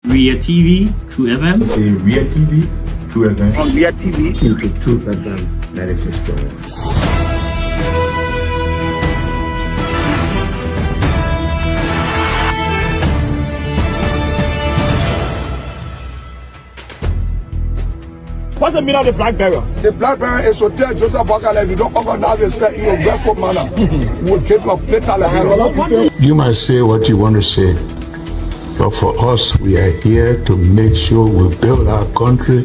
Ria TV, True FM. Say Ria TV, True FM. On Ria TV, into True FM 96.1. What's the meaning of the black barrier? The black barrier is to tell Joseph Boakale if you don't organize yourself in a respectful manner, we'll keep your plate like You might say what you want to say, but for us, we are here to make sure we build our country,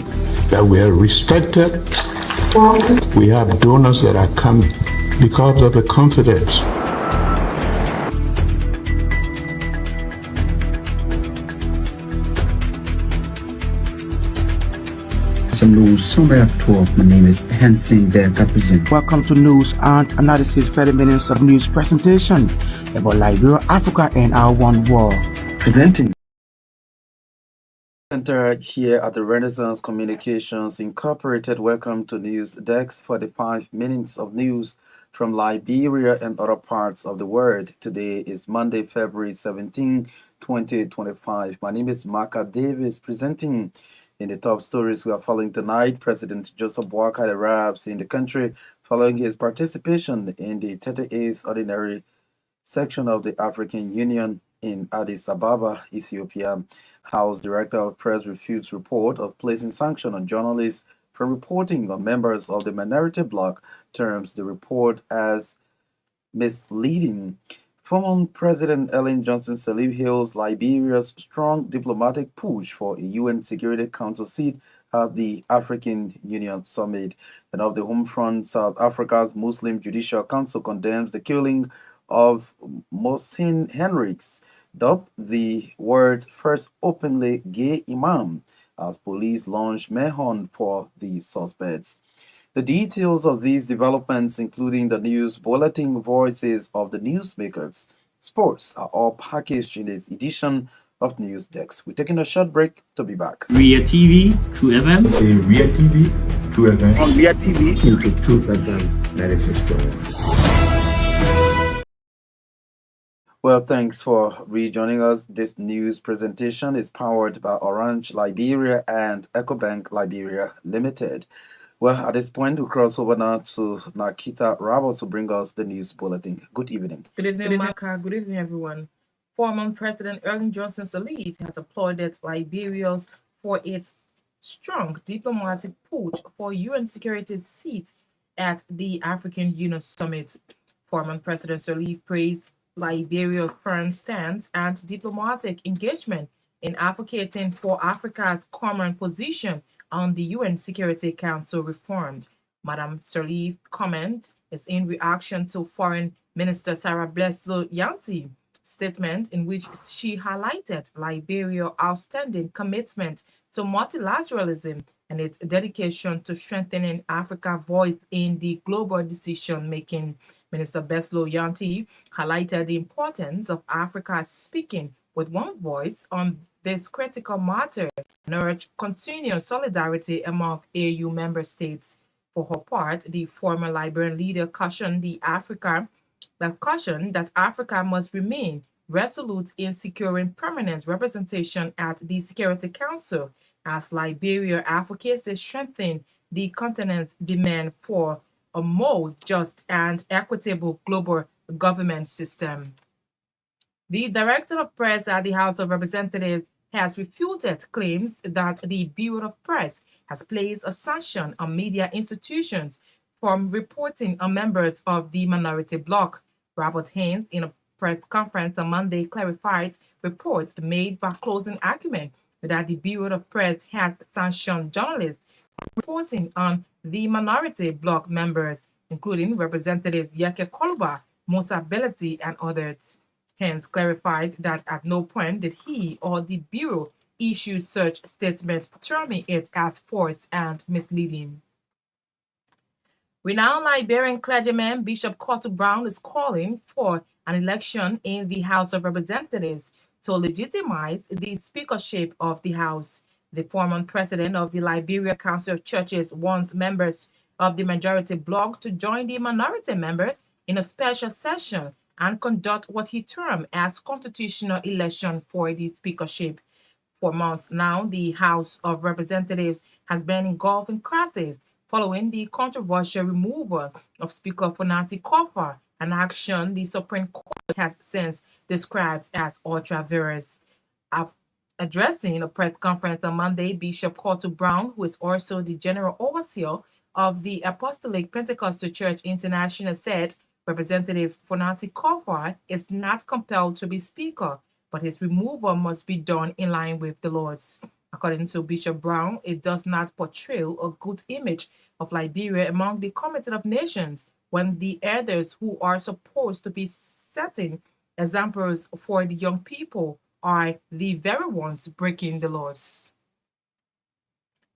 that we are respected. We have donors that are coming because of the confidence. Some news summary of 12. My name is Hansen Der Represent. Welcome to News and Analysis 30 minutes of news presentation about Liberia, Africa, and our one world. Presenting. Center here at the Renaissance Communications Incorporated. Welcome to News Desk 45 minutes of news from Liberia and other parts of the world. Today is Monday, February 17, 2025. My name is Marka Davis presenting. In the top stories we are following tonight, President Joseph Boakale arrives in the country following his participation in the 38th Ordinary Section of the African Union in Addis Ababa, Ethiopia. House Director of Press refutes report of placing sanction on journalists for reporting on members of the minority bloc, terms the report as misleading. Former President Ellen Johnson Sirleaf hails Liberia's strong diplomatic push for a UN Security Council seat at the African Union Summit. And of the home front, South Africa's Muslim Judicial Council condemns the killing of Mohsen Henriks, dubbed the world's first openly gay imam, as police launch manhunt for the suspects. The details of these developments, including the news bulletin, voices of the newsmakers, sports, are all packaged in this edition of News Desk. We're taking a short break to be back. Ria TV, True FM. Say Ria TV, True FM. On Ria TV, into True FM 96.1. Well, thanks for rejoining us. This news presentation is powered by Orange Liberia and EcoBank Liberia Limited. Well, at this point, we'll cross over now to Naketa Roberts to bring us the news bulletin. Good evening. Good evening, Marka. Good evening, everyone. Former President Ellen Johnson Sirleaf has applauded Liberia for its strong diplomatic push for UN security seat at the African Union Summit. Former President Sirleaf praised Liberia's firm stance and diplomatic engagement in advocating for Africa's common position on the UN Security Council reformed. Madam Sirleaf's comment is in reaction to Foreign Minister Sarah Blesso Yanti's statement in which she highlighted Liberia's outstanding commitment to multilateralism and its dedication to strengthening Africa's voice in the global decision-making. Minister Beslo Yanti highlighted the importance of Africa speaking with one voice on this critical matter and urged continued solidarity among AU member states. For her part, the former Liberian leader cautioned that Africa must remain resolute in securing permanent representation at the Security Council as Liberia advocates to strengthen the continent's demand for a more just and equitable global government system. The Director of Press at the House of Representatives has refuted claims that the Bureau of Press has placed a sanction on media institutions from reporting on members of the minority bloc. Robert Haynes, in a press conference on Monday, clarified reports made by closing argument that the Bureau of Press has sanctioned journalists reporting on the minority bloc members, including Representatives Yeke Koluba, Musa Belati, and others. Hence clarified that at no point did he or the Bureau issue such statement, terming it as false and misleading. Renowned Liberian clergyman Bishop Cotto Brown is calling for an election in the House of Representatives to legitimize the speakership of the House. The former president of the Liberia Council of Churches wants members of the majority bloc to join the minority members in a special session and conduct what he termed as constitutional election for the speakership. For months now, the House of Representatives has been engulfed in crisis following the controversial removal of Speaker Fonati Kofa, an action the Supreme Court has since described as ultra-virus. Addressing a press conference on Monday, Bishop Cotto Brown, who is also the General Overseer of the Apostolic Pentecostal Church International, said Representative Fonati Kofa is not compelled to be Speaker, but his removal must be done in line with the laws. According to Bishop Brown, it does not portray a good image of Liberia among the Committee of Nations when the elders who are supposed to be setting examples for the young people are the very ones breaking the laws.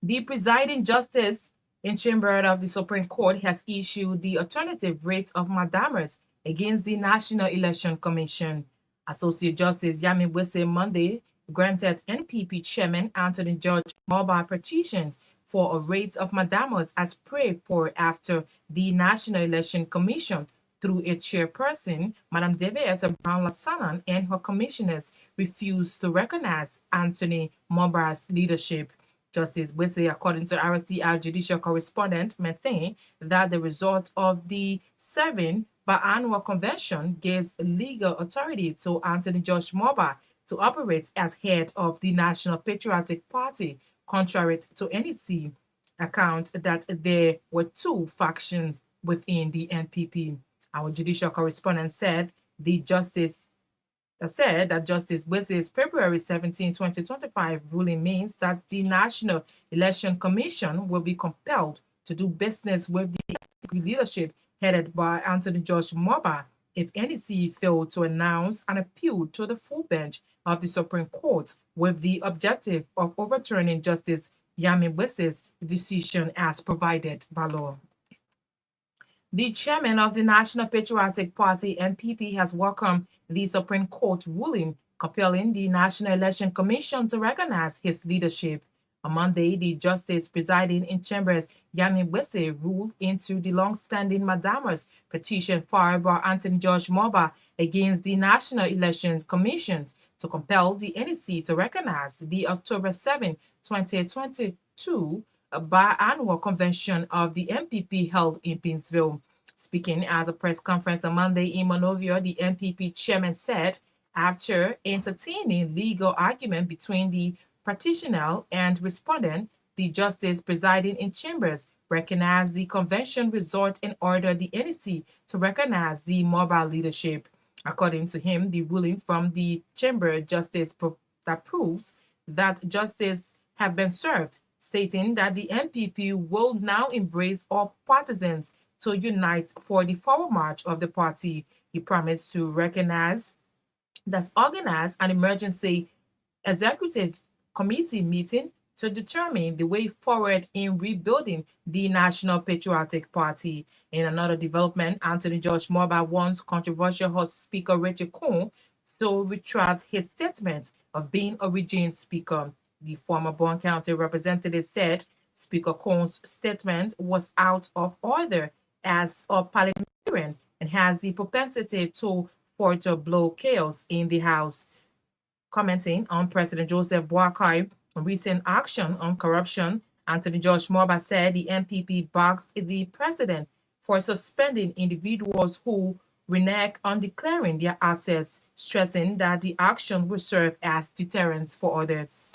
The presiding justice in chamber of the Supreme Court has issued the alternative rate of mandamus against the National Election Commission. Associate Justice Yami Wese Monday granted NPP Chairman Anthony George mobile petitions for a rate of mandamus as prayed for after the National Election Commission, through its chairperson, Madam Davietta Brown-Lassanan, and her commissioners refused to recognize Anthony Moba's leadership. Justice Wese, according to RCR judicial correspondent, maintained that the result of the 7th biannual convention gives legal authority to Anthony George Moba to operate as head of the National Patriotic Party, contrary to NEC account that there were two factions within the NPP. Our judicial correspondent said that Justice Wesley's February 17, 2025 ruling means that the National Election Commission will be compelled to do business with the leadership headed by Anthony George Moba if NEC failed to announce an appeal to the full bench of the Supreme Court with the objective of overturning Justice Yami Wese's decision as provided by law. The chairman of the National Patriotic Party, NPP, has welcomed the Supreme Court ruling compelling the National Election Commission to recognize his leadership. On Monday, the justice presiding in chambers, Yami Wese, ruled into the long-standing mandamus petition filed by Anthony George Moba against the National Election Commission to compel the NEC to recognize the October 7, 2022 biannual convention of the NPP held in Pinsville. Speaking at a press conference on Monday in Monrovia, the NPP chairman said, after entertaining legal argument between the petitioner and respondent, the justice presiding in chambers recognized the convention result and ordered the NEC to recognize the mobile leadership. According to him, the ruling from the chamber justice that proves that justice have been served, stating that the NPP will now embrace all partisans to unite for the forward march of the party. He promised to organize an emergency executive committee meeting to determine the way forward in rebuilding the National Patriotic Party. In another development, Anthony George Moba wants controversial House Speaker Richard Coon to retract his statement of being a regime speaker. The former Bon County representative said Speaker Coon's statement was out of order as a parliamentarian and has the propensity to further blow chaos in the House. Commenting on President Joseph Boakai recent action on corruption, Anthony George Moba said the NPP backs the president for suspending individuals who renege on declaring their assets, stressing that the action will serve as deterrence for others.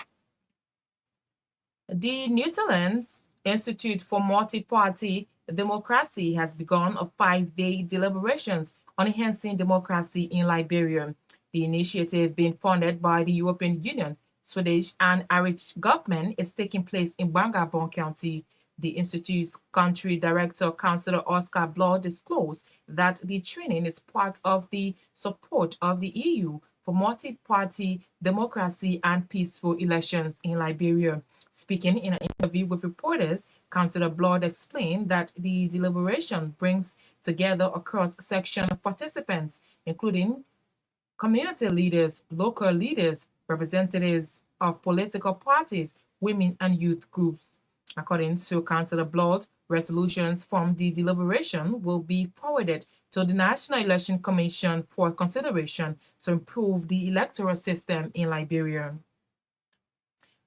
The Netherlands Institute for Multi-Party Democracy has begun a 5-day deliberations on enhancing democracy in Liberia. The initiative, being funded by the European Union, Swedish and Irish government, is taking place in Bon County. The Institute's country director, Councillor Oscar Blood, disclosed that the training is part of the support of the EU for multi-party democracy and peaceful elections in Liberia. Speaking in an interview with reporters, Councillor Blood explained that the deliberation brings together a cross-section of participants, including community leaders, local leaders, representatives of political parties, women and youth groups. According to Councillor Blood, resolutions from the deliberation will be forwarded to the National Election Commission for consideration to improve the electoral system in Liberia.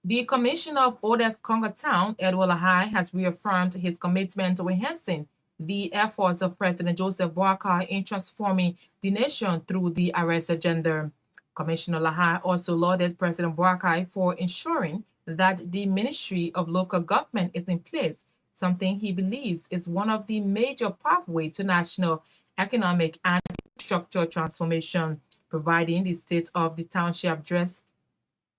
The Commissioner of Odes Congo Town, Edward Lahai, has reaffirmed his commitment to enhancing the efforts of President Joseph Boakai in transforming the nation through the arrest agenda. Commissioner Lahai also lauded President Boakai for ensuring that the Ministry of Local Government is in place, something he believes is one of the major pathways to national economic and structural transformation. Providing the state of the township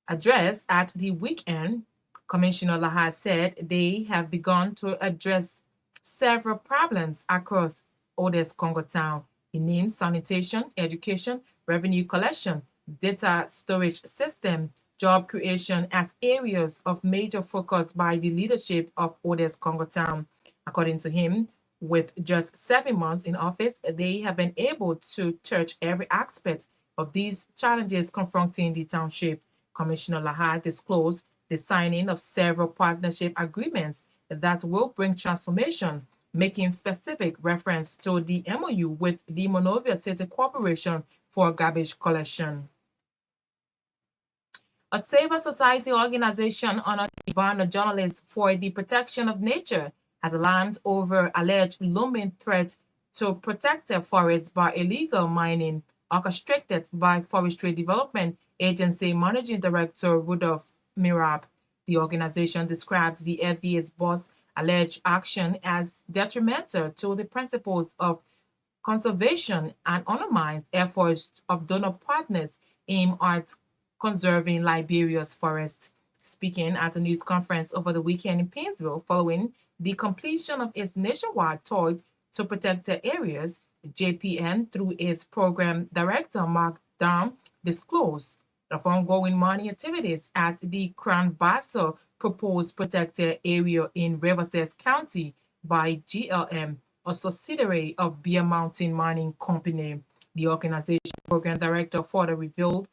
address at the weekend, Commissioner Lahai said they have begun to address several problems across Odes Congo Town. He named sanitation, education, revenue collection, data storage system, job creation as areas of major focus by the leadership of Odes Congo Town. According to him, with just 7 months in office, they have been able to touch every aspect of these challenges confronting the township. Commissioner Lahai disclosed the signing of several partnership agreements that will bring transformation, making specific reference to the MOU with the Monrovia City Corporation for garbage collection. A civil society organization honored Ivana journalists for the protection of nature has alarmed over alleged looming threat to protected forests by illegal mining orchestrated by Forestry Development Agency Managing Director Rudolph Mirab. The organization describes the FVA's boss' alleged action as detrimental to the principles of conservation and undermines efforts of donor partners aimed at conserving Liberia's forests. Speaking at a news conference over the weekend in Painesville following the completion of its nationwide tour to protected areas, JPN, through its program director Mark Davis disclosed of ongoing mining activities at the Crown Bassa proposed protected area in Riverside County by GLM, a subsidiary of Bear Mountain Mining Company. The organization program director further revealed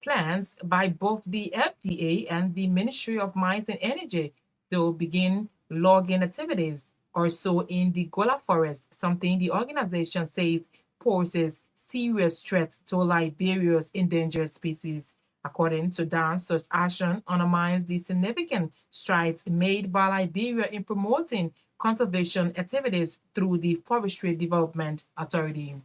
plans by both the FDA and the Ministry of Mines and Energy to begin logging activities also in the Gola Forest, something the organization says poses serious threat to Liberia's endangered species. According to Dan, such action undermines the significant strides made by Liberia in promoting conservation activities through the Forestry Development Authority.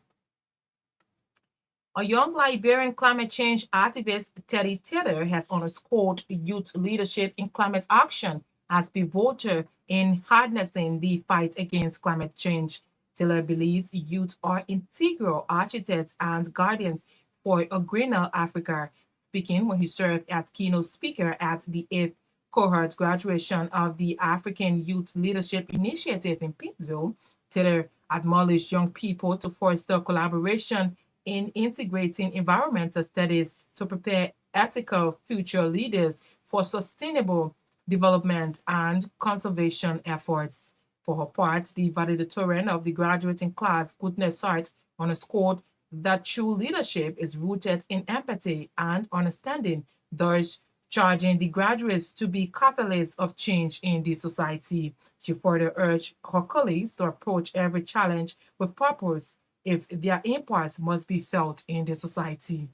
A young Liberian climate change activist, Teddy Taylor, has underscored youth leadership in climate action as pivotal in harnessing the fight against climate change. Taylor believes youth are integral architects and guardians for a greener Africa. Speaking when he served as keynote speaker at the 8th cohort graduation of the African Youth Leadership Initiative in Pittsville, Taylor admonished young people to foster collaboration in integrating environmental studies to prepare ethical future leaders for sustainable development and conservation efforts. For her part, the valedictorian of the graduating class, Goodness Sart, underscored that true leadership is rooted in empathy and understanding, thus charging the graduates to be catalysts of change in the society. She further urged her colleagues to approach every challenge with purpose if their impact must be felt in the society.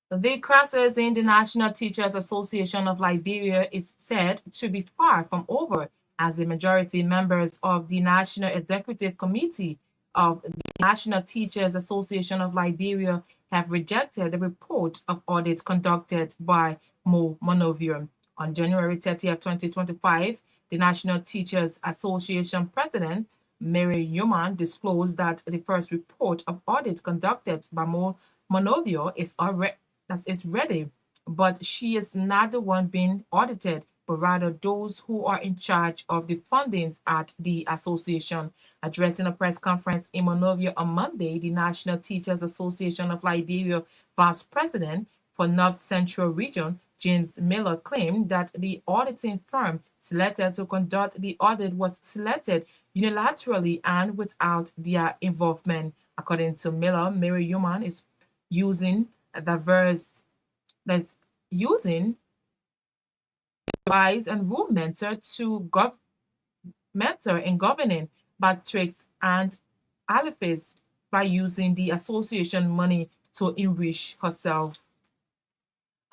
The crisis in the National Teachers Association of Liberia is said to be far from over, as the majority members of the National Executive Committee of the National Teachers Association of Liberia have rejected the report of audit conducted by Monrovia. On January 30th, 2025, the National Teachers Association President, Myean, disclosed that the first report of audit conducted by Monrovia is ready, but she is not the one being audited, but rather those who are in charge of the fundings at the association. Addressing a press conference in Monrovia on Monday, the National Teachers Association of Liberia Vice President for North Central Region, James Miller, claimed that the auditing firm selected to conduct the audit was selected unilaterally and without their involvement. According to Miller, Myean is using advice and rule mentor in governing metrics and alphas by using the association money to enrich herself.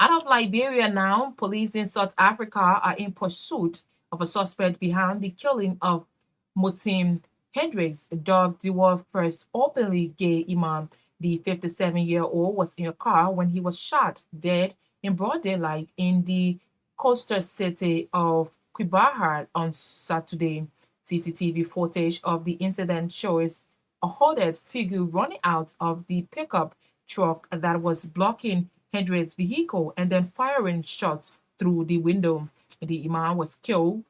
Out of Liberia now, police in South Africa are in pursuit of a suspect behind the killing of Muslim Hendricks, dubbed the world's first openly gay imam. The 57-year-old was in a car when he was shot dead in broad daylight in the coastal city of Quibahar on Saturday. CCTV footage of the incident shows a hooded figure running out of the pickup truck that was blocking Hendricks' vehicle and then firing shots through the window. The imam was killed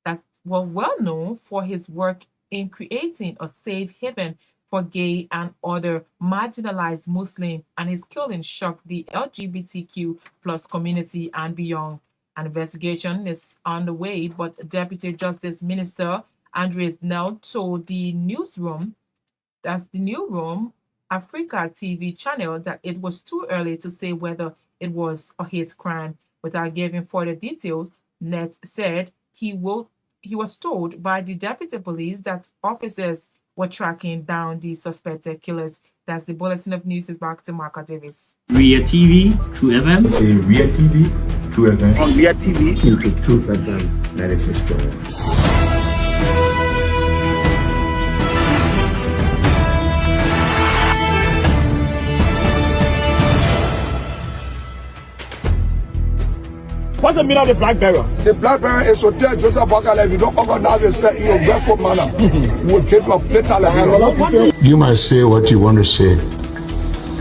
that was well known for his work in creating a safe haven for gay and other marginalized Muslims, and his killing shocked the LGBTQ plus community and beyond. An investigation is underway, but Deputy Justice Minister Andres Nell told the newsroom, that's the New Room Africa TV channel, that it was too early to say whether it was a hate crime. Without giving further details, Net said he was told by the deputy police that officers were tracking down the suspected killers. That's the bulletin of news. Is back to Marka Davis. Ria TV, True FM. Say Ria TV, True FM. On Ria TV, Into Truth FM 96.1. What's the meaning of the black barrier? The black barrier is to tell Joseph Bakala, if you don't organize yourself in a respectful manner, we'll keep your plate alive. You might say what you want to say,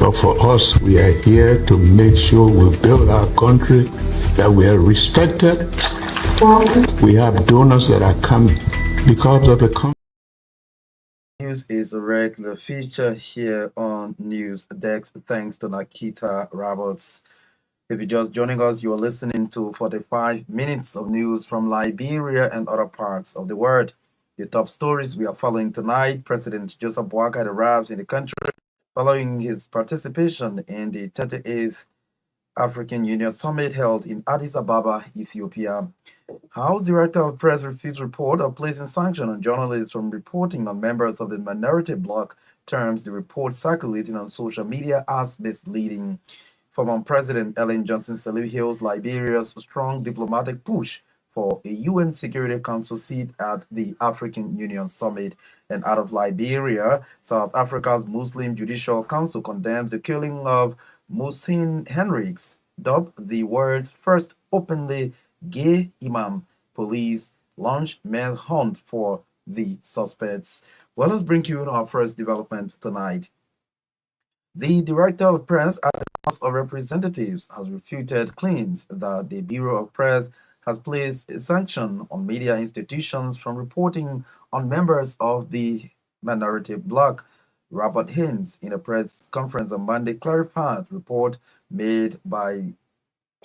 but for us, we are here to make sure we build our country, that we are respected. We have donors that are coming because of the country. News is a regular feature here on News Dex. Thanks to Naketa Roberts. If you're just joining us, you are listening to 45 minutes of news from Liberia and other parts of the world. The top stories we are following tonight: President Joseph Boakai arrives in the country following his participation in the 38th African Union Summit held in Addis Ababa, Ethiopia. House Director of Press refused report of placing sanction on journalists from reporting on members of the minority bloc, terms the report circulating on social media as misleading. Former President Ellen Johnson Sirleaf hails Liberia's strong diplomatic push for a UN Security Council seat at the African Union Summit. And out of Liberia, South Africa's Muslim Judicial Council condemns the killing of Myean Hendricks, dubbed the world's first openly gay imam. Police launch manhunt for the suspects. Well, let's bring you our first development tonight. The Director of Press at the House of Representatives has refuted claims that the Bureau of Press has placed a sanction on media institutions from reporting on members of the minority bloc. Robert Haynes, in a press conference on Monday, clarified report made by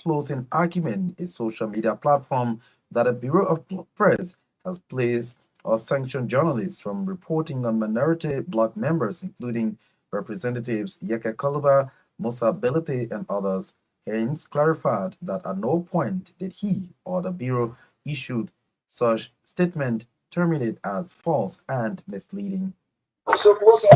Closing Argument, a social media platform, that the Bureau of Press has placed or sanctioned journalists from reporting on minority bloc members, including Representatives Yeke Koluba, Musa Belete, and others. Haynes clarified that at no point did he or the Bureau issued such statement, terminated as false and misleading.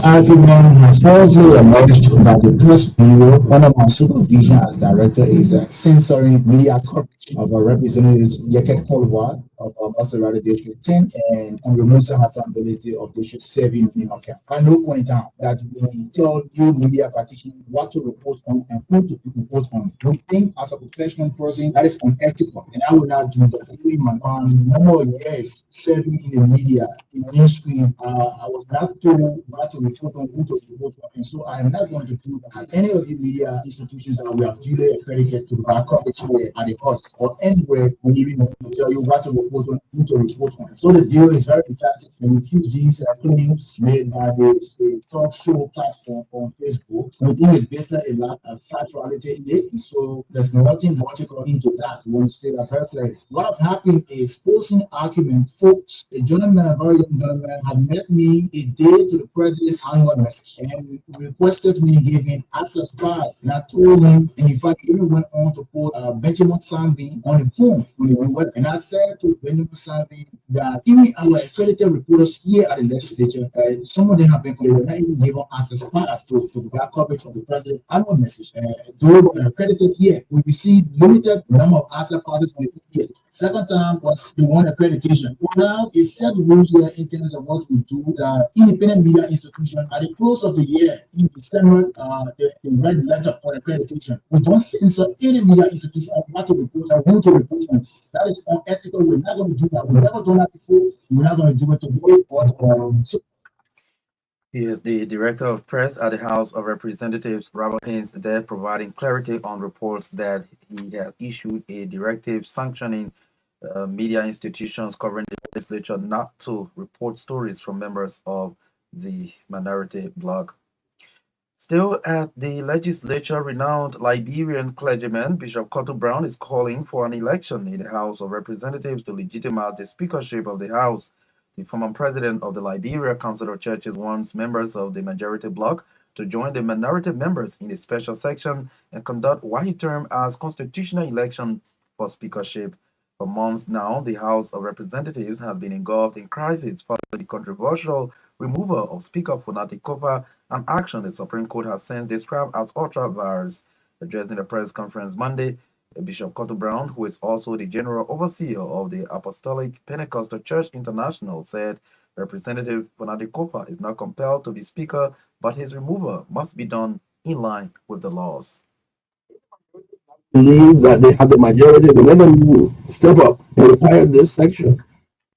Argument has falsely alleged that the Press Bureau, under my supervision as director, is censoring media coverage of our representatives Yeket Kolwa of Basirado District 10 and Musa Hassan Belete of District 7 in Myean. At no point in time that we tell you media practitioners what to report on and who to report on. We think as a professional person that is unethical, and I will not do that. No more years serving in the media, in mainstream, I was not told what to report on, who to report on, and so I am not going to do that. Any of the media institutions that we have duly accredited to provide coverage here at the cost or anywhere, we even want to tell you what to report on, who to report on. So the Bureau is very emphatic and refuse these claims made by the talk show platform on Facebook. We think it's basically a lot of factuality in it, and so there's nothing logical into that. We want to say that very clearly. What have happened is posting argument, folks. A gentleman, a very young gentleman, had met me a day responded to the president's annual message and requested me to give him access pass. And I told him, and in fact, even went on to put Benjamin Sanvi on the phone from the US. And I said to Benjamin Sanvi that even our accredited reporters here at the legislature, some of them have been called, not even given access pass to provide coverage of the president's annual message. Those accredited here, we received limited number of access passes on the years. Second time was the one accreditation. We have a set rules here in terms of what we do. The independent media institution at the close of the year in December, the red letter for accreditation. We don't censor any media institution on what to report and who to report on. That is unethical. We're not going to do that. We've never done that before. We're not going to do it today. But He is the Director of Press at the House of Representatives, Robert Haynes, there providing clarity on reports that he had issued a directive sanctioning media institutions covering the legislature not to report stories from members of the minority bloc. Still at the legislature, renowned Liberian clergyman Bishop Cottle Brown is calling for an election in the House of Representatives to legitimize the speakership of the House. The former president of the Liberia Council of Churches wants members of the majority bloc to join the minority members in a special section and conduct what he termed as constitutional election for speakership. For months now, the House of Representatives has been engulfed in crisis following the controversial removal of Speaker Funati Kopa, an action the Supreme Court has since described as ultra-vires. Addressing the press conference Monday, Bishop Cottle Brown, who is also the General Overseer of the Apostolic Pentecostal Church International, said Representative Funati Kopa is not compelled to be Speaker, but his removal must be done in line with the laws. Believe that they have the majority, but let them step up and retire this section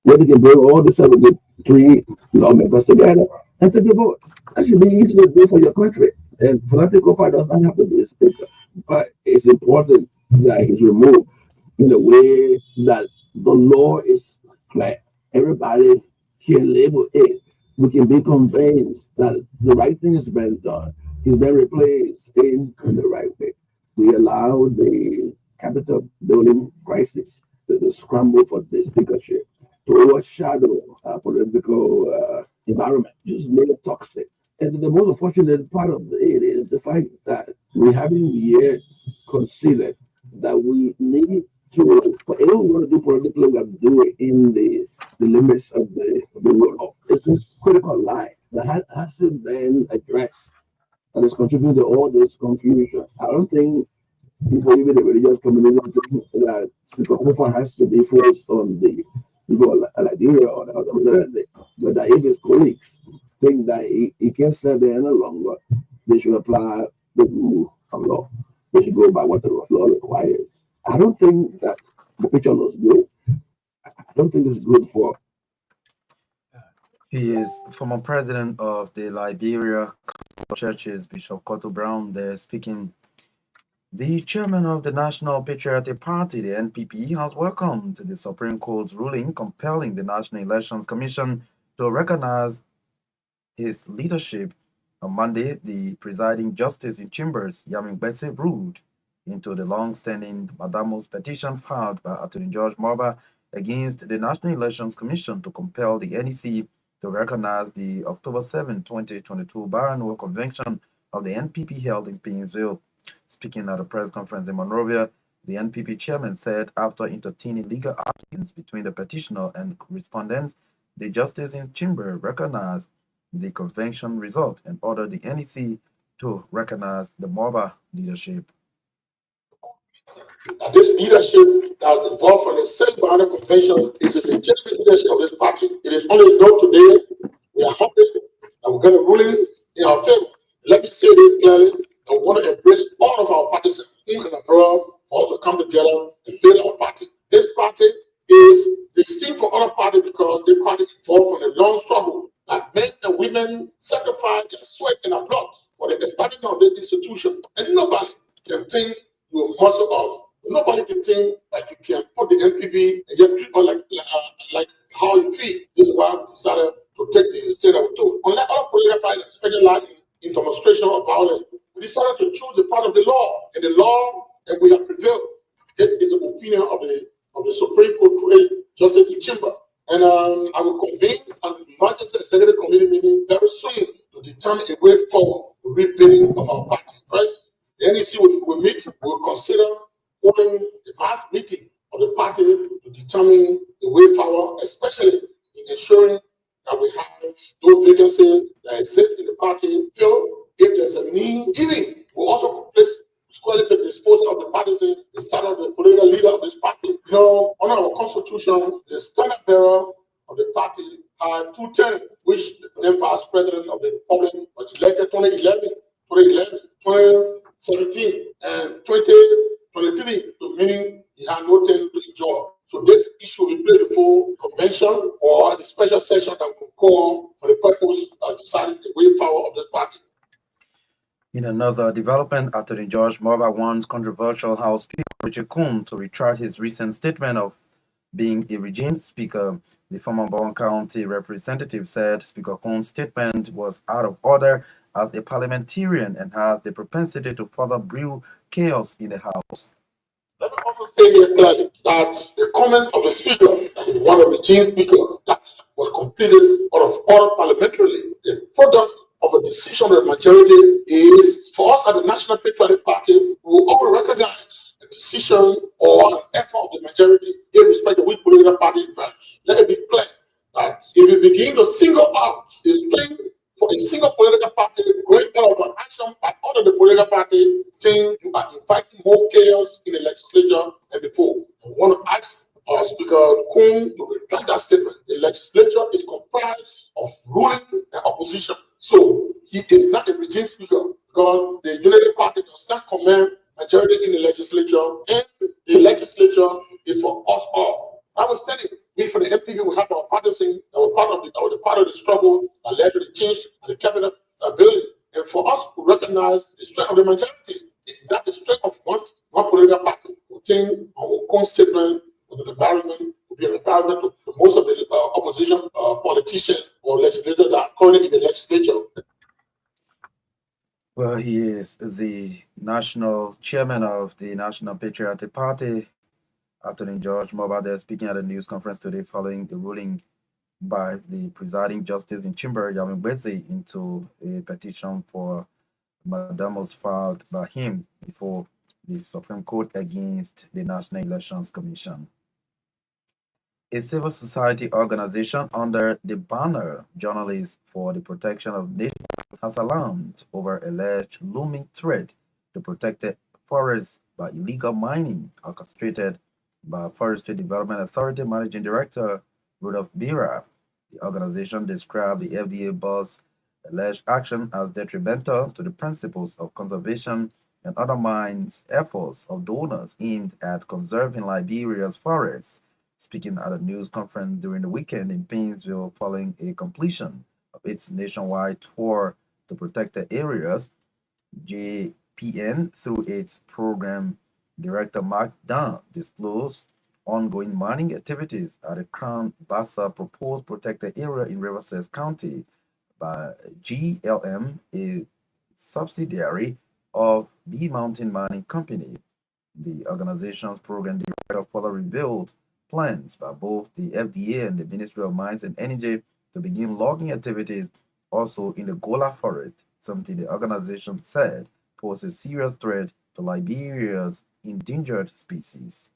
where they can bring all the 73 lawmakers together and take a vote. That should be easy to do for your country. And Funati Kopa does not have to be a speaker, but it's important that he's removed in a way that the law is clear. Everybody can label it. We can be convinced that the right thing has been done. He's been replaced in the right way. We allow the Capitol building crisis, the scramble for the speakership, to overshadow political environment, just made it toxic. And the most unfortunate part of it is the fact that we haven't yet considered that we need to, for anyone want to do politically, we have to do it in the limits of the law. It's this critical line that hasn't been addressed and is contributing to all this confusion. I don't think people, even the religious community, think that Speaker Kofa has to be focused on the people of Liberia or the House of Representatives, but that if his colleagues think that he can't serve there any longer, they should apply the rule of law. They should go by what the law requires. I don't think that the picture looks good. I don't think it's good for. He is former president of the Liberia Council of Churches, Bishop Cottle Brown, there speaking. The chairman of the National Patriotic Party, the NPP, has welcomed the Supreme Court's ruling compelling the National Elections Commission to recognize his leadership. On Monday, the presiding justice in Chambers, Yamin Betse, ruled into the long-standing Madamo's petition filed by Attorney George Morba against the National Elections Commission to compel the NEC to recognize the October 7, 2022 biannual convention of the NPP held in Painesville. Speaking at a press conference in Monrovia, the NPP chairman said after entertaining legal arguments between the petitioner and respondents, the justice in Chamber recognized the convention result and ordered the NEC to recognize the Morba leadership. This leadership that was involved from the same biannual convention is a legitimate leadership of this party. It is only known today. We are happy that we're going to ruling in our favor. Let me say this clearly. I want to embrace all of our parties in and abroad for us to come together and build our party. This party is distinct from other parties because this party is involved from a long struggle that men and women sacrifice their sweat and their blood for the establishment of this institution. And nobody can think you will muscle off. Nobody can think that you can put the NPP and just treat us like how you feel. This is why we decided to take the state of two. Unlike other political parties that spend a lot in demonstration of violence, we decided to choose the part of the law, and the law, and we have prevailed. This is the opinion of the Supreme Court through Justice Ichimba. And I will convene on emergency executive committee meeting very soon to determine a way forward to rebuilding of our party. First, the NEC will meet, will consider holding a mass meeting of the party to determine the way forward, especially in ensuring that we have those vacancies that exist in the party filled. If there's a need, even we'll also place squarely the disposal of the partisan, the start of the political leader of this party. You know, under our constitution, the standard bearer of the party had 2 terms, which the then vice president of the republic was elected 2011, 2017, and 2023, so meaning he had no term to enjoy. So this issue will be placed before convention or the special session that will call for the purpose of deciding the way forward of this party. In another development, Attorney George Morba wants controversial House Speaker Richard Coon to retract his recent statement of being a regime speaker. The former Bowen County representative said Speaker Coon's statement was out of order as a parliamentarian and has the propensity to further brew chaos in the House. Let me also say here clearly that the comment of the speaker, that is one of the regime speaker, that was completed out of order parliamentarily, the product of a decision of the majority is, for us at the National Patriotic Party, we will always recognize a decision or an effort of the majority, irrespective of which political party it belongs. Let it be clear that if you begin to single out the strength for a single political party going out of an action by other the political party, then you are inviting more chaos in the legislature than before. I want to ask Speaker Coon to retract that statement. The legislature is comprised of ruling and opposition. So he is not a regime speaker because the Unity Party does not command majority in the legislature, and the legislature is for us all. I was telling you, we for the MPP we have our partisan that were part of the struggle that led to the change and the cabinet building. And for us to recognize the strength of the majority, not the strength of one political party. We think our own statement was an environment would be an environment to most of the opposition politicians or legislators that are currently in the legislature. Well, he is the national chairman of the National Patriotic Party, Attorney George Morba, there speaking at a news conference today following the ruling by the presiding justice in Chimber, Yamin Bwezi, into a petition for mandamus filed by him before the Supreme Court against the National Elections Commission. A civil society organization under the banner Journalists for the Protection of Nature has alarmed over alleged looming threat to protected forests by illegal mining orchestrated by Forestry Development Authority Managing Director Rudolph Bira. The organization described the FDA boss' alleged action as detrimental to the principles of conservation and undermines efforts of donors aimed at conserving Liberia's forests. Speaking at a news conference during the weekend in Painesville following a completion of its nationwide tour to protected areas, JPN, through its program director Mark Davis disclosed ongoing mining activities at the Crown Bassa proposed protected area in Riverside County by GLM, a subsidiary of B Mountain Mining Company. The organization's program director further revealed plans by both the FDA and the Ministry of Mines and Energy to begin logging activities also in the Gola Forest, something the organization said poses a serious threat to Liberia's endangered species.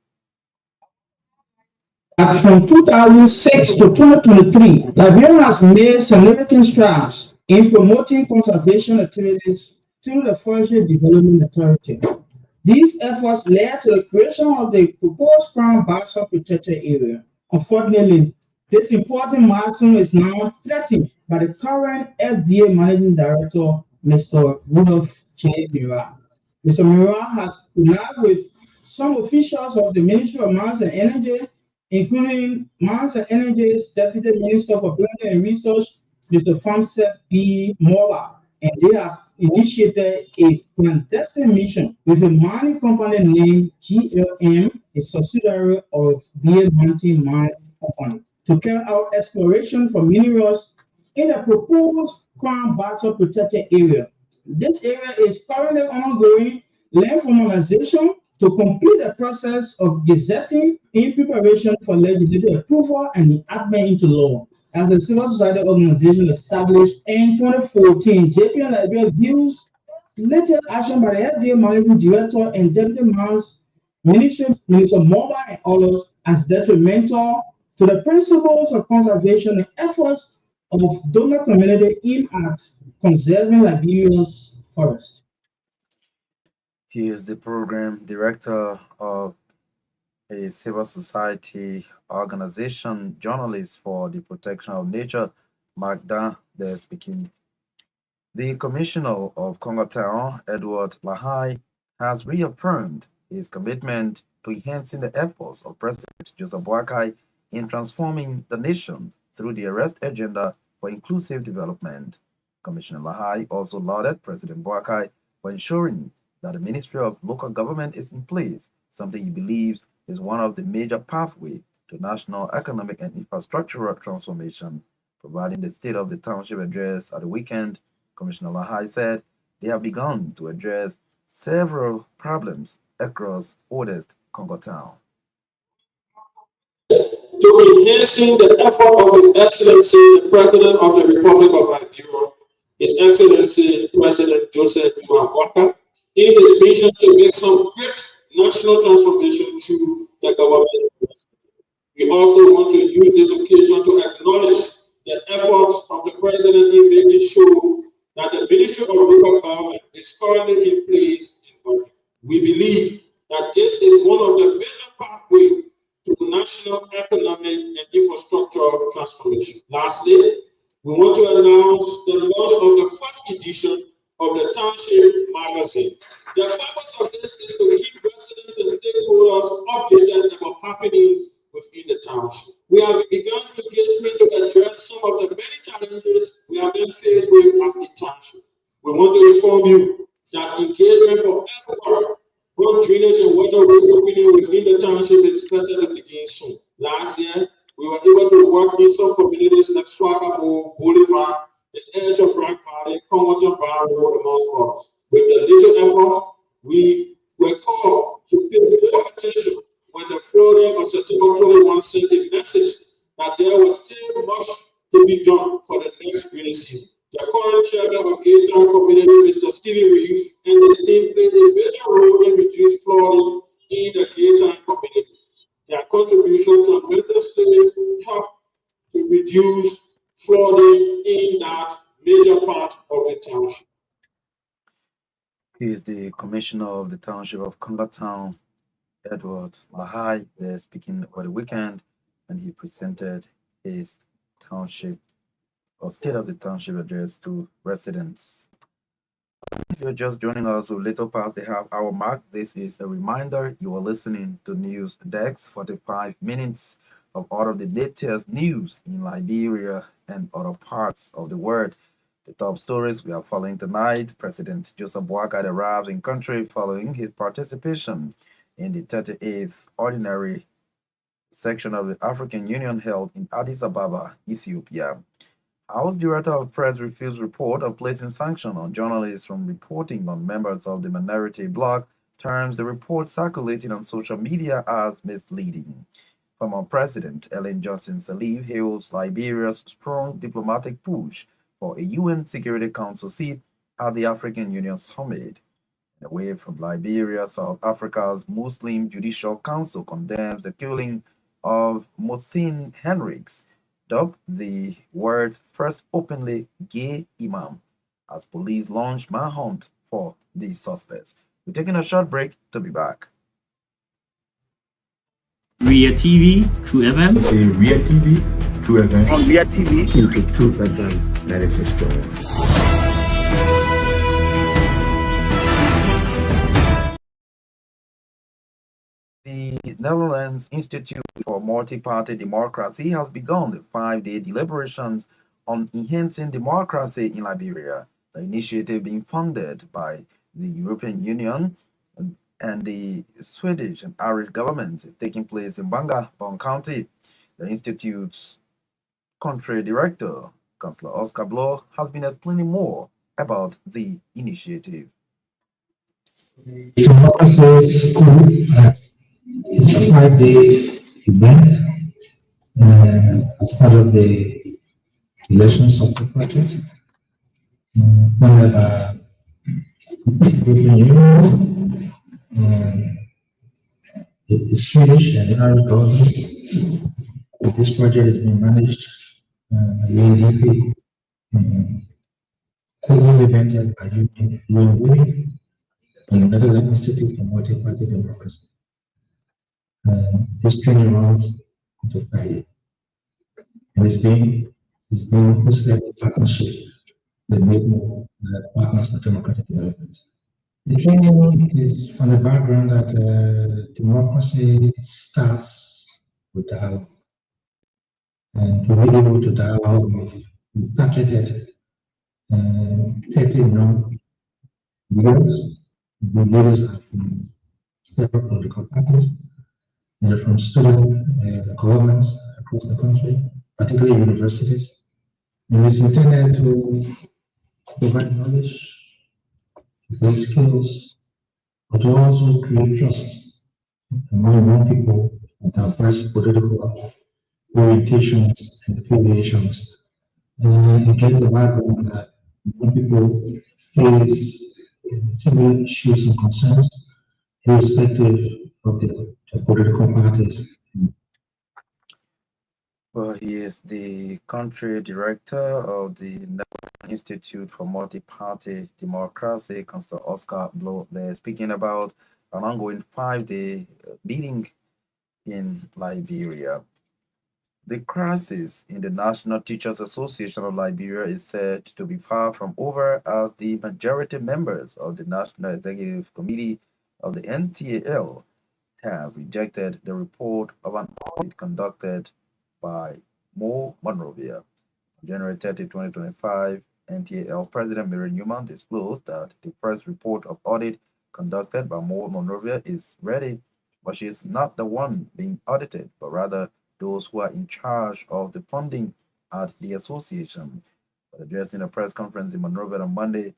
From 2006 to 2023, Liberia has made significant strides in promoting conservation activities through the Forestry Development Authority. These efforts led to the creation of the proposed Crown Bassa protected area. Unfortunately, this important milestone is now threatened by the current FDA Managing Director, Mr. Rudolph J. Mira. Mr. Mira has collabed with some officials of the Ministry of Mines and Energy, including Mines and Energy's Deputy Minister for Planning and Research, Mr. Famsep B. Morba, and they have initiated a clandestine mission with a mining company named GLM, a subsidiary of B Mountain Mining Company, to carry out exploration for minerals in the proposed Crown Bassa protected area. This area is currently ongoing land formalization to complete the process of gazetting in preparation for legislative approval and enactment into law. as a civil society organization established in 2014. JPN Liberia views later action by the FDA managing director and deputy Minister Mobile and others as detrimental to the principles of conservation and efforts of donor community aimed at conserving Liberia's forest. He is the program director of a civil society organization, journalist for the protection of nature, Marka Davis speaking. The Commissioner of Congo-Town, Edward Lahai, has reaffirmed his commitment to enhancing the efforts of President Joseph Boakai in transforming the nation through the arrest agenda for inclusive development. Commissioner Lahai also lauded President Boakai for ensuring that the Ministry of Local Government is in place, something he believes is one of the major pathways to national economic and infrastructural transformation. Providing the State of the Township address at the weekend, Commissioner Lahai said they have begun to address several problems across Oldest Congo Town. To enhancing the effort of His Excellency, the President of the Republic of Liberia, His Excellency President Joseph Boakai, in his vision to make some great national transformation through the government. We also want to use this occasion to acknowledge the efforts of the President in making sure that the Ministry of Local Government is currently in place in working. We believe that this is one of the major pathways to national economic and infrastructural transformation. Lastly, we want to announce the launch of the first edition of the Township magazine. The purpose of this is to keep residents and stakeholders updated about happenings within the township. We have begun engagement to address some of the many challenges we have been faced with as a township. We want to inform you that engagement for everyone, both drainage and water opening within the township is expected to begin soon. Last year, we were able to work in some communities like Swakabo, Boulevard, the edge of Rock Valley, Congoton Bar Road, amongst others. With the little effort, we were called to pay more attention when the flooding of September 21 sent a message that there was still much to be done for the next rainy season. The current chairman of Gaytown community, Mr. Stevie Reeves, and his team played a major role in reducing flooding in the Gaytown community. Their contribution tremendously helped to reduce flooding in that major part of the township. He is the Commissioner of the Township of Congo-Town, Edward Lahai, there speaking over the weekend, and he presented his township or State of the Township address to residents. If you're just joining us, we're little past the half-hour mark. This is a reminder you are listening to News Dex, 45 minutes of all of the latest news in Liberia and other parts of the world. The top stories we are following tonight: President Joseph Boakai arrives in country following his participation in the 38th Ordinary Section of the African Union held in Addis Ababa, Ethiopia. House Director of Press refused report of placing sanction on journalists from reporting on members of the minority bloc, terms the report circulating on social media as misleading. Former President Ellen Johnson Sirleaf hails Liberia's strong diplomatic push for a UN Security Council seat at the African Union Summit. Away from Liberia, South Africa's Muslim Judicial Council condemns the killing of Mohsin Hendricks, dubbed the world's first openly gay imam, as police launch manhunt for the suspects. We're taking a short break to be back. Ria TV, True FM. In Ria TV, True FM. On Ria TV, Into Truth FM 96.1. The Netherlands Institute for Multi-Party Democracy has begun the 5-day deliberations on enhancing democracy in Liberia. The initiative being funded by the European Union and the Swedish and Irish governments is taking place in Banga, Bon County. The Institute's country director, Councillor Oscar Blow, has been explaining more about the initiative. Democracy School is a 5-day event as part of the relations of the project. Whenever the European Union is finished and the Irish government, this project is being managed by UNDP, co-invented by UNDP and the Netherlands Institute for Multi-Party Democracy. This training runs into Friday, and it's being hosted in partnership with NATO Partners for Democratic Development. The training is on the background that democracy starts with dialogue. And to be able to dialogue, we've targeted 30 young leaders. The leaders are from several political parties. They're from student governments across the country, particularly universities. And it's intended to provide knowledge, build skills, but to also create trust among young people with diverse political orientations and affiliations. Against the background that young people face similar issues and concerns, irrespective of their political parties. Well, he is the country director of the National Institute for Multi-Party Democracy, Councillor Oscar Blow. They're speaking about an ongoing 5-day meeting in Liberia. The crisis in the National Teachers Association of Liberia is said to be far from over, as the majority members of the National Executive Committee of the NTAL have rejected the report of an audit conducted by Mo Monrovia. On January 30, 2025, NTAL President Myean Newman disclosed that the first report of audit conducted by Mo Monrovia is ready, but she is not the one being audited, but rather those who are in charge of the funding at the association. But addressing a press conference in Monrovia on Monday,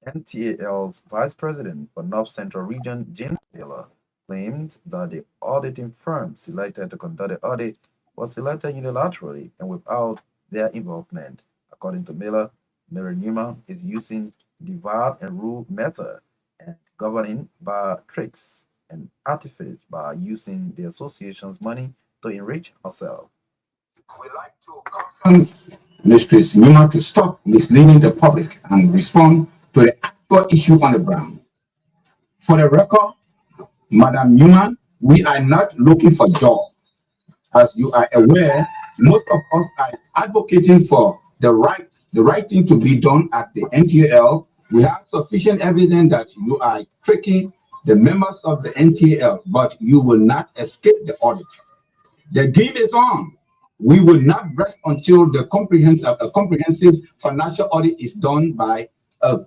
NTAL's Vice President for North Central Region, James Taylor, claimed that the auditing firm selected to conduct the audit was selected unilaterally and without their involvement. According to Miller, Myean Newman is using divide and rule method and governing by tricks and artifice by using the association's money to enrich herself. We like to caution Mistress Newman to stop misleading the public and respond to the actual issue on the ground. For the record, Madam Newman, we are not looking for job. As you are aware, most of us are advocating for the right thing to be done at the NTAL. We have sufficient evidence that you are tricking the members of the NTAL, but you will not escape the audit. The game is on. We will not rest until the comprehensive financial audit is done by a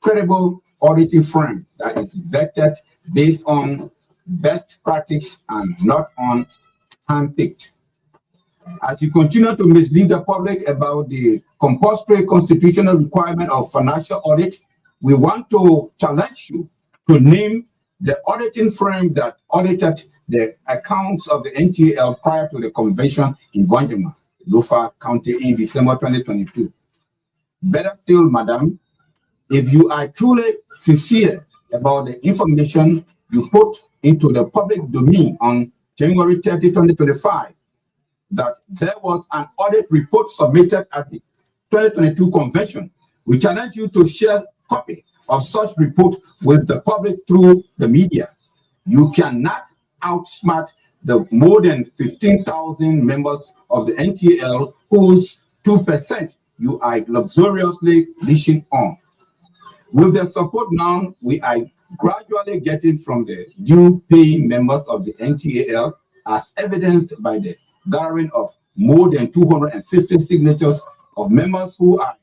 credible auditing firm that is vetted based on best practice and not on handpicked. As you continue to mislead the public about the compulsory constitutional requirement of financial audit, we want to challenge you to name the auditing firm that audited the accounts of the NTAL prior to the convention in Vanjima, Lufa County in December 2022. Better still, madam, if you are truly sincere about the information you put into the public domain on January 30, 2025, that there was an audit report submitted at the 2022 convention, we challenge you to share a copy of such report with the public through the media. You cannot outsmart the more than 15,000 members of the NTAL whose 2% you are luxuriously leashing on. With the support now we are gradually getting from the due paying members of the NTAL, as evidenced by the gathering of more than 250 signatures of members who are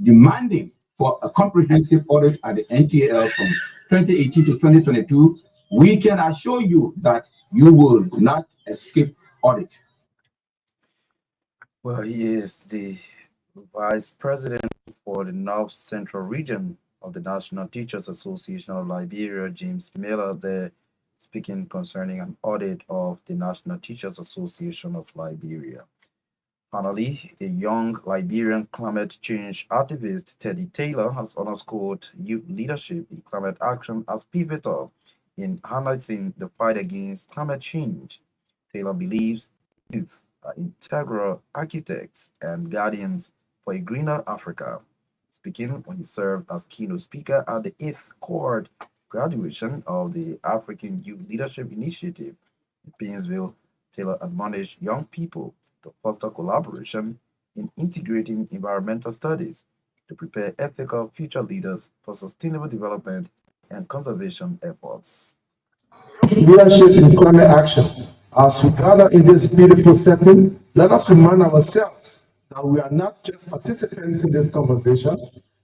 demanding for a comprehensive audit at the NTAL from 2018 to 2022, we can assure you that you will not escape audit. Well, he is the Vice President for the North Central Region of the National Teachers Association of Liberia, James Miller, there speaking concerning an audit of the National Teachers Association of Liberia. Finally, a young Liberian climate change activist, Teddy Taylor, has underscored youth leadership in climate action as pivotal in harnessing the fight against climate change. Taylor believes youth are integral architects and guardians for a greener Africa. Speaking when he served as keynote speaker at the 8th cohort graduation of the African Youth Leadership Initiative in Painesville, Taylor admonished young people to foster collaboration in integrating environmental studies to prepare ethical future leaders for sustainable development and conservation efforts. Leadership in climate action. As we gather in this beautiful setting, let us remind ourselves that we are not just participants in this conversation,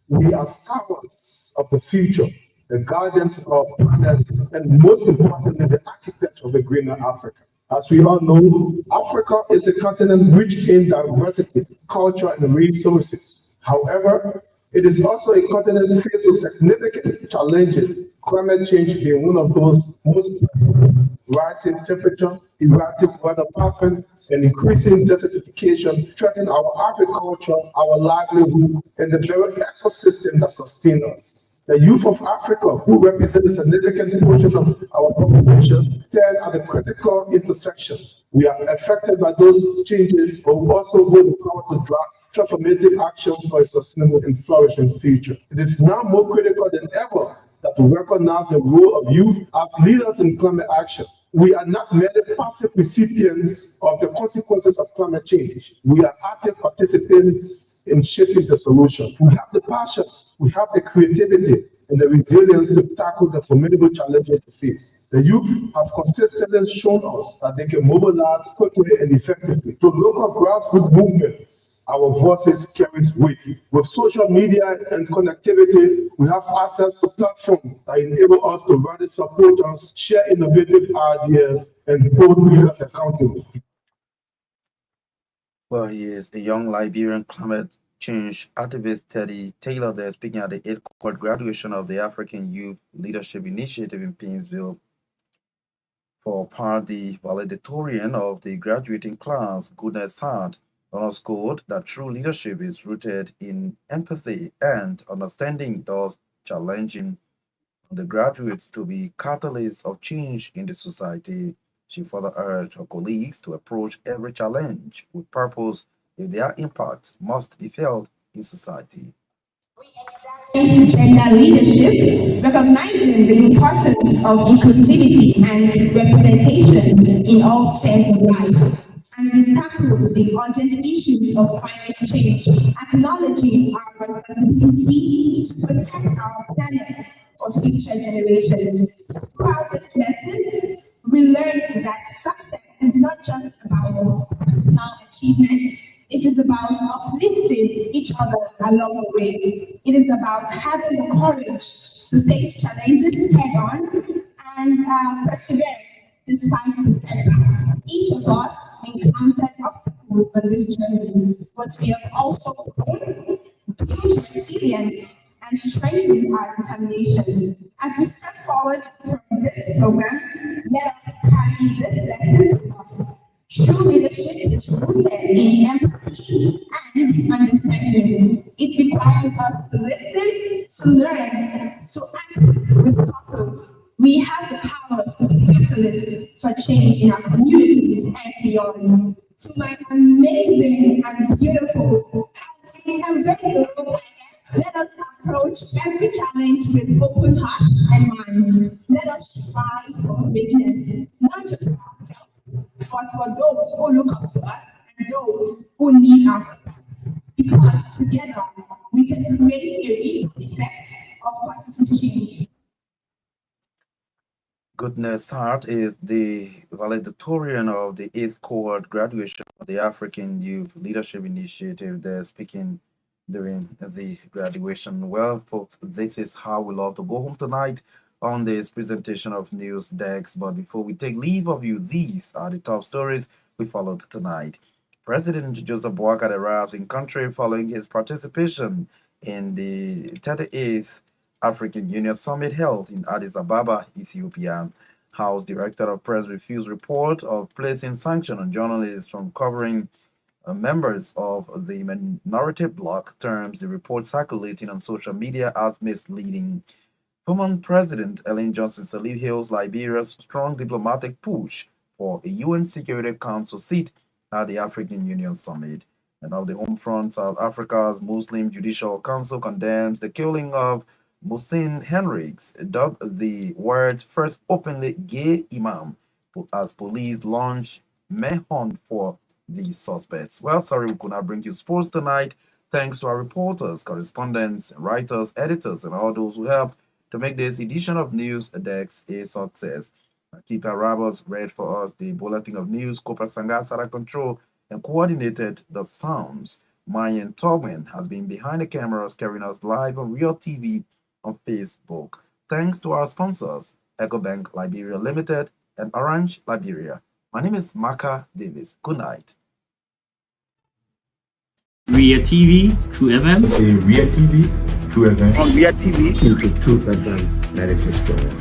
we are servants of the future, the guardians of our planet, and most importantly, the architects of a greener Africa. As we all know, Africa is a continent rich in diversity, culture, and resources. However, it is also a continent faced with significant challenges, climate change being one of those most pressing. Rising temperature, erratic weather patterns, and increasing desertification threaten our agriculture, our livelihood, and the very ecosystem that sustains us. The youth of Africa, who represent a significant portion of our population, stand at a critical intersection. We are affected by those changes, but we also hold the power to drive transformative action for a sustainable and flourishing future. It is now more critical than ever that we recognize the role of youth as leaders in climate action. We are not merely passive recipients of the consequences of climate change. We are active participants in shaping the solution. We have the passion, we have the creativity, and the resilience to tackle the formidable challenges we face. The youth have consistently shown us that they can mobilize quickly and effectively to local grassroots movements. Our voices carry weight. With social media and connectivity, we have access to platforms that enable us to rally supporters, share innovative ideas, and hold leaders accountable. Well, he is a young Liberian climate change activist, Teddy Taylor, there speaking at the 8th cohort graduation of the African Youth Leadership Initiative in Painesville. For part, the valedictorian of the graduating class, Goodness Hart, underscored that true leadership is rooted in empathy and understanding, thus challenging the graduates to be catalysts of change in the society. She further urged her colleagues to approach every challenge with purpose if their impact must be felt in society. Gender leadership, recognizing the importance of inclusivity and representation in all spheres of life, and we tackle the urgent issues of climate change, acknowledging our responsibility to protect our planet for future generations. Throughout this lesson, we learned that success is not just about personal achievements. It is about uplifting each other along the way. It is about having the courage to face challenges head on and persevere despite the setbacks. Each of us encountered obstacles on this journey, but we have also grown, built resilience, and strengthened our determination. As we step forward from this program, let us carry this lesson with us. True leadership is rooted in empathy and understanding. It requires us to listen, to learn, to act with purpose. We have the power to be catalysts for change in our communities and beyond. To my amazing and beautiful, as we embrace the road ahead, let us approach every challenge with open hearts and minds. Let us strive for greatness, not just for ourselves, but for those who look up to us and those who need our support. Because together we can create a ripple effect of positive change. Goodness Hart is the valedictorian of the 8th cohort graduation of the African Youth Leadership Initiative. They're speaking during the graduation. Well, folks, this is how we love to go home tonight on this presentation of News Dex. But before we take leave of you, these are the top stories we followed tonight. President Joseph Boakai arrives in country following his participation in the 38th African Union Summit held in Addis Ababa, Ethiopia. House Director of Press refused report of placing sanction on journalists from covering Members of the minority bloc terms the report circulating on social media as misleading. Former President Ellen Johnson Sirleaf hails Liberia's strong diplomatic push for a UN Security Council seat at the African Union Summit. And on the home front, South Africa's Muslim Judicial Council condemns the killing of Myean Henriks, dubbed the world's first openly gay imam, as police launch manhunt for the suspects. Well, sorry we could not bring you sports tonight. Thanks to our reporters, correspondents, writers, editors, and all those who helped to make this edition of News Dex a success. Naketa Roberts read for us the bulletin of news. Kopa Sangasara control and coordinated the sounds. Myean Torgbean has been behind the cameras, carrying us live on Real TV on Facebook. Thanks to our sponsors, EcoBank Liberia Limited and Orange Liberia. My name is Marka Davis. Good night. Ria TV, True FM. Say Ria TV, True FM. On Ria TV. Into Truth FM 96.1.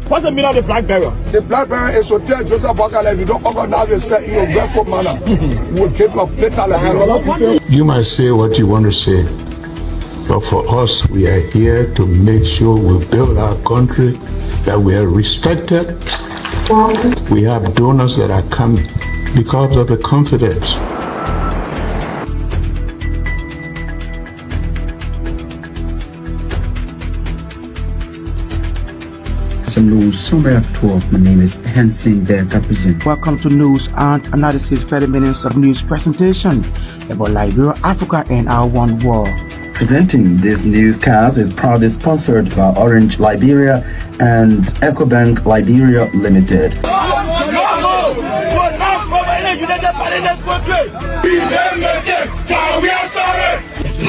What's the meaning of the black barrier? The black barrier is to tell Joseph Bakala, if you don't organize yourself in a respectful manner, we'll keep your later Liberia. You might say what you want to say, but for us, we are here to make sure we build our country, that we are respected. We have donors that are coming because of the confidence. News summary at 12. My name is Hansen the Represent. Welcome to News and Analysis 30 minutes of news presentation about Liberia, Africa, and our one world. Presenting this newscast is proudly sponsored by Orange Liberia and EcoBank Liberia Limited.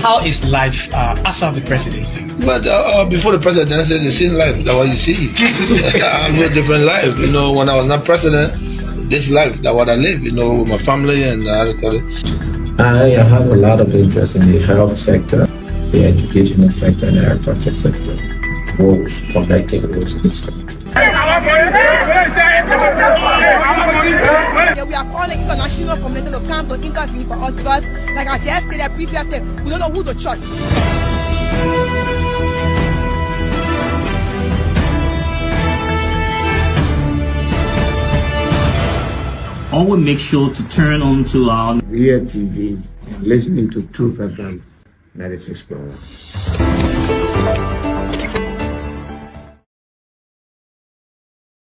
How is life after the presidency? But before the presidency, the same life, that's what you see. I live a different life. You know, when I was not president, this life, that's what I live, you know, with my family and I have a lot of interest in the health sector, the educational sector, and the agriculture sector. Roads, connecting roads in this country. We are calling international community to come to intervene for us because, like I just stated previously, we don't know who to trust. Always make sure to turn on to our Ria TV and listening to Truth FM 96.1.